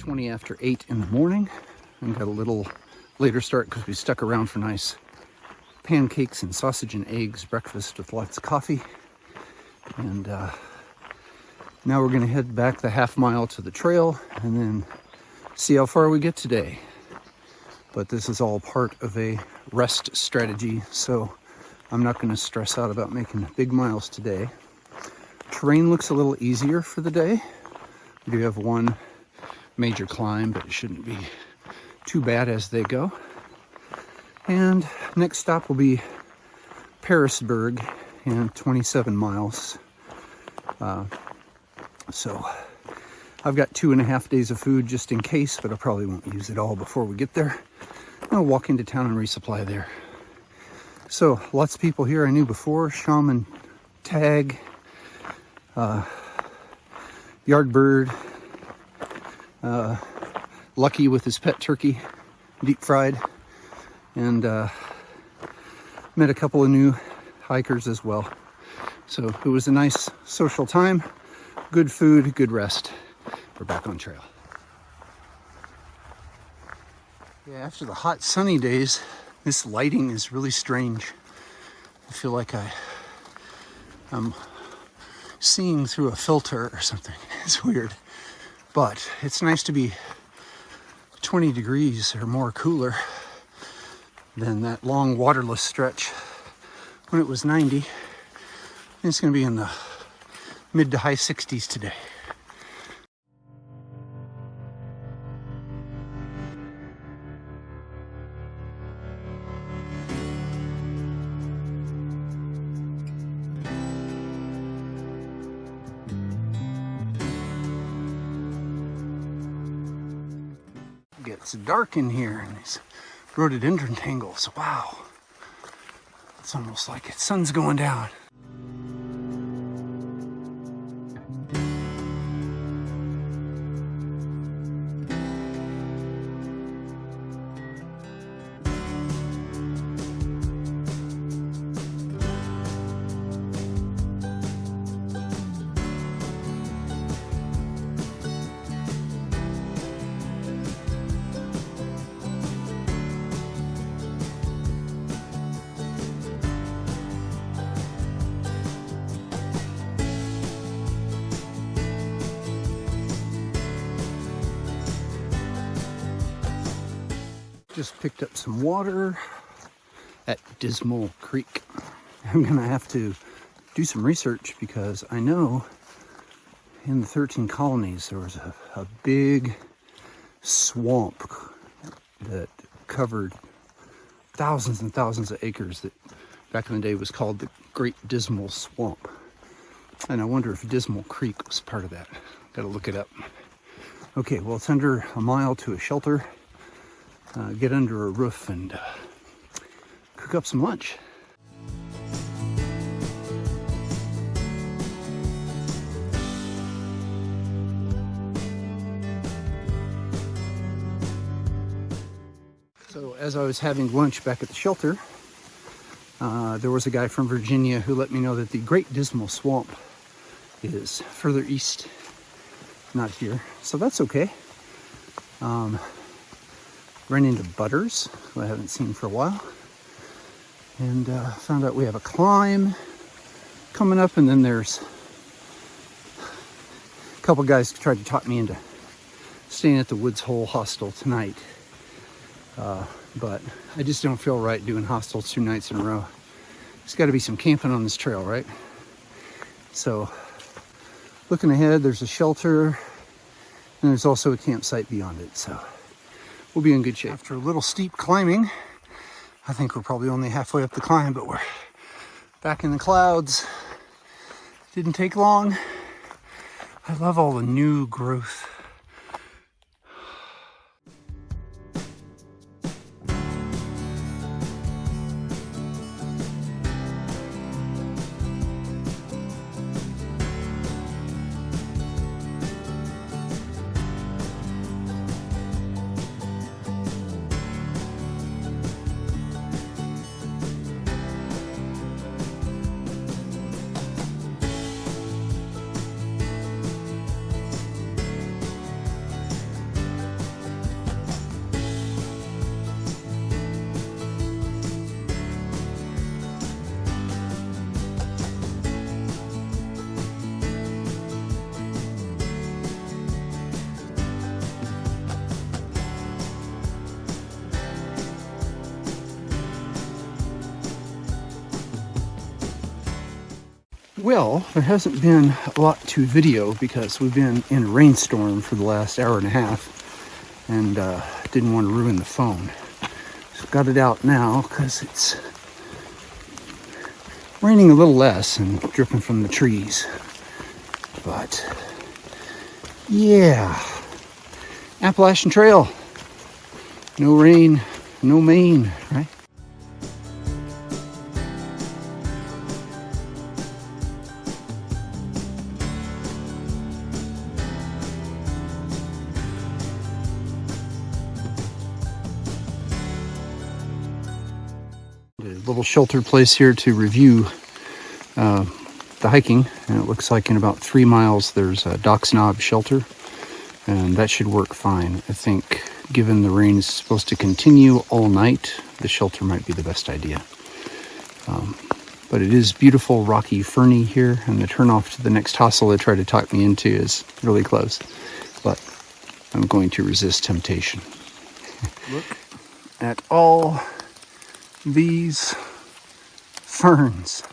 20 after 8 in the morning, and got a little later start because we stuck around for nice pancakes and sausage and eggs breakfast with lots of coffee. And now we're going to head back the half mile to the trail and then see how far we get today. But this is all part of a rest strategy, so I'm not going to stress out about making big miles today. Terrain looks a little easier for the day. We do have one major climb, but it shouldn't be too bad as they go. And next stop will be Parisburg in 27 miles. So I've got 2.5 days of food just in case, but I probably won't use it all before we get there. I'll walk into town and resupply there. So lots of people here I knew before: Shaman, Tag, Yardbird, Lucky with his pet turkey, deep fried, and met a couple of new hikers as well. So it was a nice social time, good food, good rest. We're back on trail. Yeah, after the hot sunny days, this lighting is really strange. I feel like I'm seeing through a filter or something. It's weird, but it's nice to be 20 degrees or more cooler than that long waterless stretch when it was 90. It's going to be in the mid to high 60s today. It's dark in here in these rhododendron tangles. Wow, it's almost like the sun's going down. Just picked up some water at Dismal Creek. I'm gonna have to do some research because I know in the 13 colonies there was a big swamp that covered thousands and thousands of acres that back in the day was called the Great Dismal Swamp. And I wonder if Dismal Creek was part of that. Gotta look it up. Okay, well, it's under a mile to a shelter. Get under a roof and cook up some lunch. So as I was having lunch back at the shelter, there was a guy from Virginia who let me know that the Great Dismal Swamp is further east, not here. So that's okay. Ran into Butters, who I haven't seen for a while, and found out we have a climb coming up, and then there's a couple guys tried to talk me into staying at the Woods Hole Hostel tonight, but I just don't feel right doing hostels 2 nights in a row. There's got to be some camping on this trail, right? So looking ahead, there's a shelter, and there's also a campsite beyond it, so we'll be in good shape. After a little steep climbing, I think we're probably only halfway up the climb, but we're back in the clouds. Didn't take long. I love all the new growth. Well, there hasn't been a lot to video because we've been in a rainstorm for the last hour and a half and didn't want to ruin the phone. So got it out now because it's raining a little less and dripping from the trees. But yeah, Appalachian Trail. No rain, no Maine, right? A little shelter place here to review the hiking, and it looks like in about 3 miles there's a Doc's Knob shelter, and that should work fine. I think given the rain is supposed to continue all night, the shelter might be the best idea. But it is beautiful, rocky, ferny here, and the turnoff to the next hostel they tried to talk me into is really close, but I'm going to resist temptation. Look at all these ferns.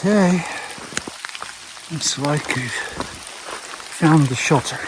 Okay, looks like we've found the shelter.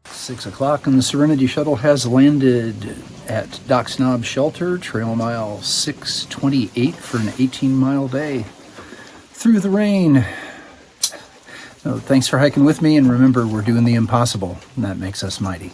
Six o'clock and the Serenity Shuttle has landed at Doc's Knob Shelter, trail mile 628 for an 18-mile day through the rain. So thanks for hiking with me, and remember, we're doing the impossible, and that makes us mighty.